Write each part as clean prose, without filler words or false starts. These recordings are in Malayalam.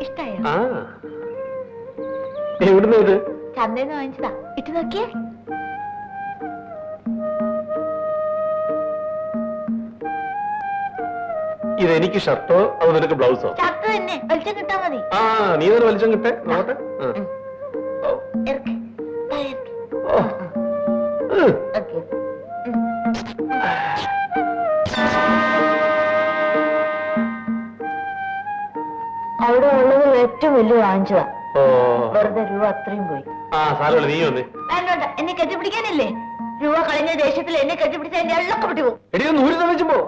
ഇഷ്ടായോ? എവിടുന്ന് ഇത്? ചന്തന്ന് വാങ്ങിച്ചതാ. ഇട്ട് നോക്കിയേ. ഇതെനിക്ക് ഷർട്ടോ അതോ നിനക്ക് ബ്ലൗസോ? ഷർട്ട് തന്നെ. വെളിച്ചം കിട്ടാ മതി. നീ തന്നെ വലിച്ചം കിട്ടെ നോട്ടെ. അവിടെ ഉള്ളത് ഏറ്റവും വലിയ വാങ്ങിച്ചതാ. വെറുതെ രൂപ അത്രയും പോയി. നീ വന്നേ. വേണ്ട, എന്നെ കെട്ടിപ്പിടിക്കാനില്ലേ? രൂപ കളഞ്ഞ ദേഷ്യത്തിൽ എന്നെ കെട്ടിപ്പിടിച്ച എന്റെ എള്ളൊക്കെ വിട്ടു പോകും. ഊരി തളിച്ചുമ്പോ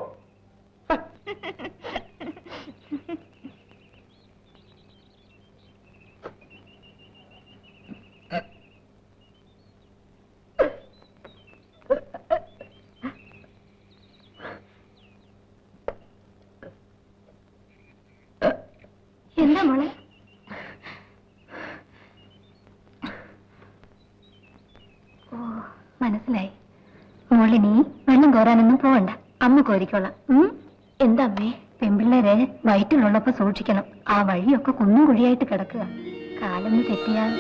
എന്താ മോളെ? ഓ, മനസ്സിലായി. മോളിനി വെള്ളം കോരാനൊന്നും പോവണ്ട, അമ്മ കോരിക്കോളാം. എന്താ അമ്മേ? പെൺപിള്ളേരെ വയറ്റിലുള്ളപ്പോ സൂക്ഷിക്കണം. ആ വഴിയൊക്കെ കുന്നും കുഴിയായിട്ട് കിടക്കുക. കാലൊന്ന് തെറ്റിയാൽ.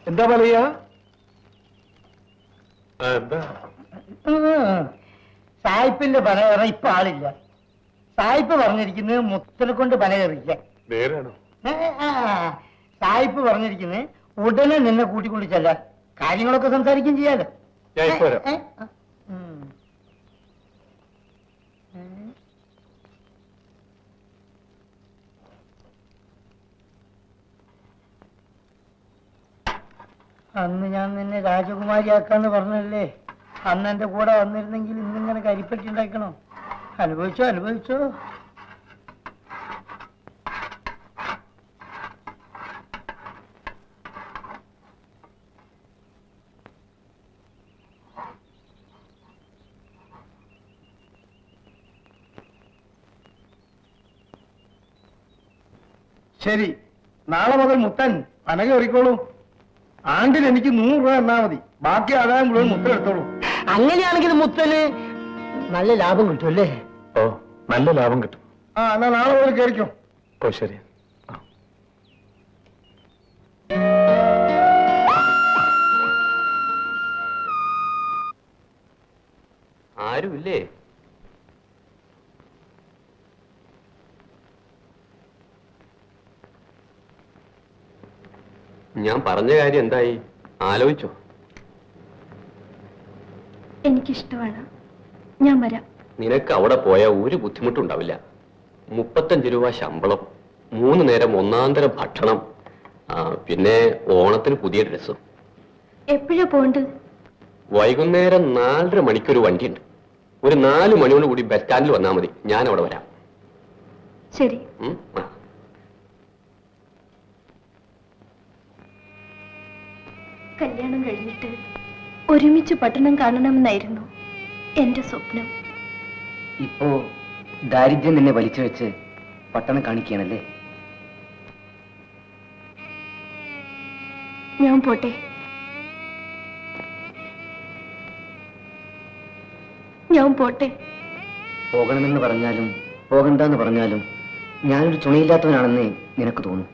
എന്താ പറയാ? എന്താ? സായിപ്പിന്റെ പന കയറാൻ ഇപ്പൊ ആളില്ല. സായിപ്പ് പറഞ്ഞിരിക്കുന്നത് മുത്തനെ കൊണ്ട് പന കയറില്ല. നേരാണോ? സായിപ്പ് പറഞ്ഞിരിക്കുന്നത് ഉടനെ നിന്നെ കൂട്ടിക്കൊണ്ട് ചെല്ലാൻ. കാര്യങ്ങളൊക്കെ സംസാരിക്കുകയും ചെയ്യാലോ. ഞാൻ ഇപ്പൊ വരാം. അന്ന് ഞാൻ നിന്നെ രാജകുമാരിയാക്കാന്ന് പറഞ്ഞല്ലേ? അന്ന് എന്റെ കൂടെ വന്നിരുന്നെങ്കിൽ ഇന്നിങ്ങനെ കരിപ്പറ്റി ഉണ്ടാക്കണോ? അനുഭവിച്ചോ അനുഭവിച്ചോ. ശരി, നാളെ മുതൽ മുത്തൻ പനക ഒരുക്കോളൂ. ആണ്ടിൽ എനിക്ക് 100 രൂപ എന്നാ മതി. ബാക്കി ആദായം മുഴുവൻ മുത്തൻ എടുത്തോളൂ. അങ്ങനെയാണെങ്കിൽ മുത്തന് നല്ല ലാഭം കിട്ടും അല്ലേ? ഓ, നല്ല ലാഭം കിട്ടും. എന്നാ നാളെ മുതൽ കയറിക്കോ. ഓ ശരി. ആരുമില്ലേ? ഞാൻ പറഞ്ഞ കാര്യം എന്തായി? ആലോചിച്ചോ? എനിക്കിഷ്ടമാണ്, ഞാൻ വരാം. നിനക്ക് അവിടെ പോയാൽ ഒരു ബുദ്ധിമുട്ടുണ്ടാവില്ല. 35 രൂപ ശമ്പളം, 3 നേരം ഒന്നാന്തരം ഭക്ഷണം, പിന്നെ ഓണത്തിന് പുതിയ ഡ്രസ്സും. എപ്പോഴാ പോണ്ടത്? വൈകുന്നേരം 4:30 മണിക്കൊരു വണ്ടിയുണ്ട്. ഒരു 4 മണിയോട് കൂടി ബസ് സ്റ്റാൻഡിൽ വന്നാൽ മതി. ഞാൻ അവിടെ വരാം. ശരി. കല്യാണം കഴിഞ്ഞിട്ട് ഒരുമിച്ച് പട്ടണം കാണണമെന്നായിരുന്നു എന്റെ സ്വപ്നം. ഇപ്പോ ദാരിദ്ര്യം നിന്നെ വലിച്ചു വെച്ച് പട്ടണം കാണിക്കുകയാണല്ലേ? ഞാൻ പോട്ടെ. ഞാൻ പോട്ടെ. പോകണമെന്ന് പറഞ്ഞാലും പോകണ്ടെന്ന് പറഞ്ഞാലും ഞാനൊരു തുണയില്ലാത്തവനാണെന്ന് നിനക്ക് തോന്നും.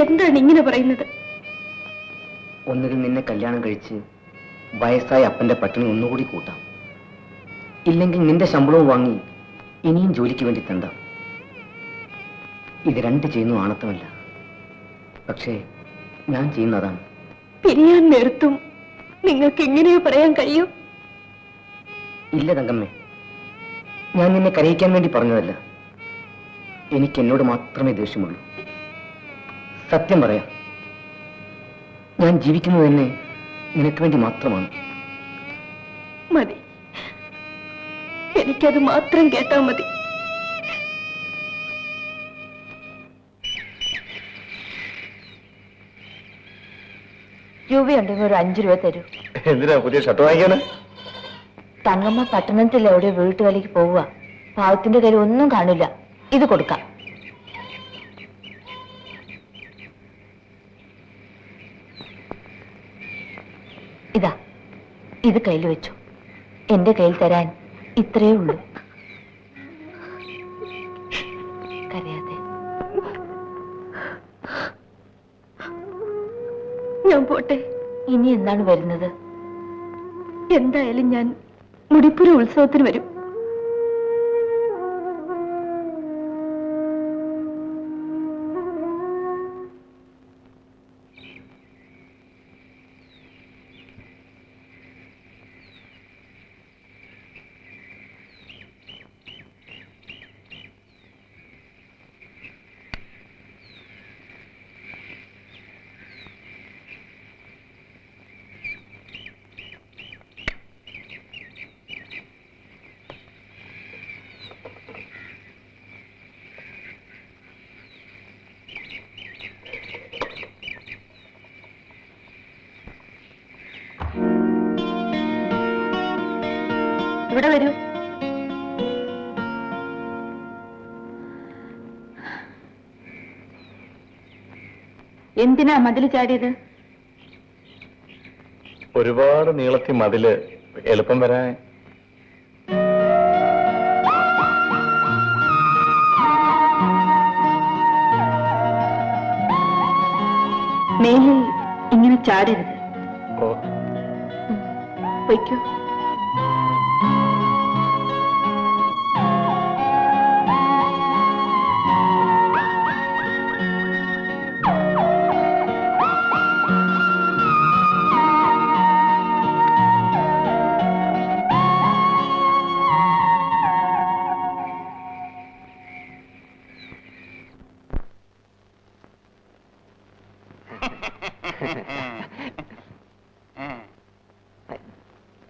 എന്താണ് ഇങ്ങനെ പറയുന്നത്? ഒന്നുകിൽ നിന്നെ കല്യാണം കഴിച്ച് വയസ്സായ അപ്പന്റെ പട്ടിണി ഒന്നുകൂടി കൂട്ടാം, ഇല്ലെങ്കിൽ നിന്റെ ശമ്പളവും വാങ്ങി ഇനിയും ജോലിക്ക് വേണ്ടി തണ്ടാം. ഇത് രണ്ട് ചെയ്യുന്നു ആണത്തമല്ല, പക്ഷേ ഞാൻ ചെയ്യുന്നതാണ്. പിരിയാൻ നേരത്തും നിങ്ങൾക്ക് എങ്ങനെയോ പറയാൻ കഴിയും? ഇല്ല തങ്കമ്മേ, ഞാൻ നിന്നെ കരയിക്കാൻ വേണ്ടി പറഞ്ഞതല്ല. എനിക്ക് എന്നോട് മാത്രമേ ദേഷ്യമുള്ളൂ. സത്യം പറയാം, ഞാൻ ജീവിക്കുന്നത് തന്നെ നിനക്ക് വേണ്ടി മാത്രമാണ്. മതി, എനിക്കത് മാത്രം കേട്ടാ മതി. രൂപയുണ്ടെങ്കിൽ ഒരു 5 രൂപ തരൂ. എന്തിനാ പുതിയ ഷർട്ട് വാങ്ങിക്കാന്? തങ്ങമ്മ പട്ടണത്തിൽ എവിടെ വീട്ടുവേലയ്ക്ക് പോവുക. പാവത്തിന്റെ കയ്യിൽ ഒന്നും കാണില്ല. ഇത് കൊടുക്കാം. ഇതാ, ഇത് കയ്യിൽ വെച്ചു. എന്റെ കയ്യിൽ തരാൻ ഇത്രയേ ഉള്ളൂ. കരയാതെ. ഞാൻ പോട്ടെ. ഇനി എന്താണ് വരുന്നത്? എന്തായാലും ഞാൻ മുടിപ്പുര ഉത്സവത്തിന് വരും. ഇവിടെ വരൂ. എന്തിനാ മതിൽ ചാടിയത്? ഒരുപാട് നീളത്തി മതില് എളുപ്പം വരാൻ. മേലിൽ ഇങ്ങനെ ചാടരുത്. ഓ, വയ്ക്കൂ.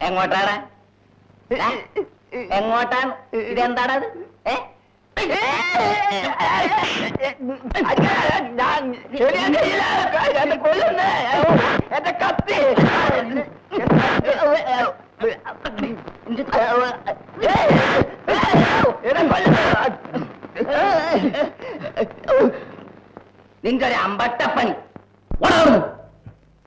എങ്ങോട്ടാണ്? എങ്ങോട്ടാണ്? ഇതെന്താണത്? എന്റെ കത്തി നിങ്ങൊരു അമ്പട്ടപ്പണി.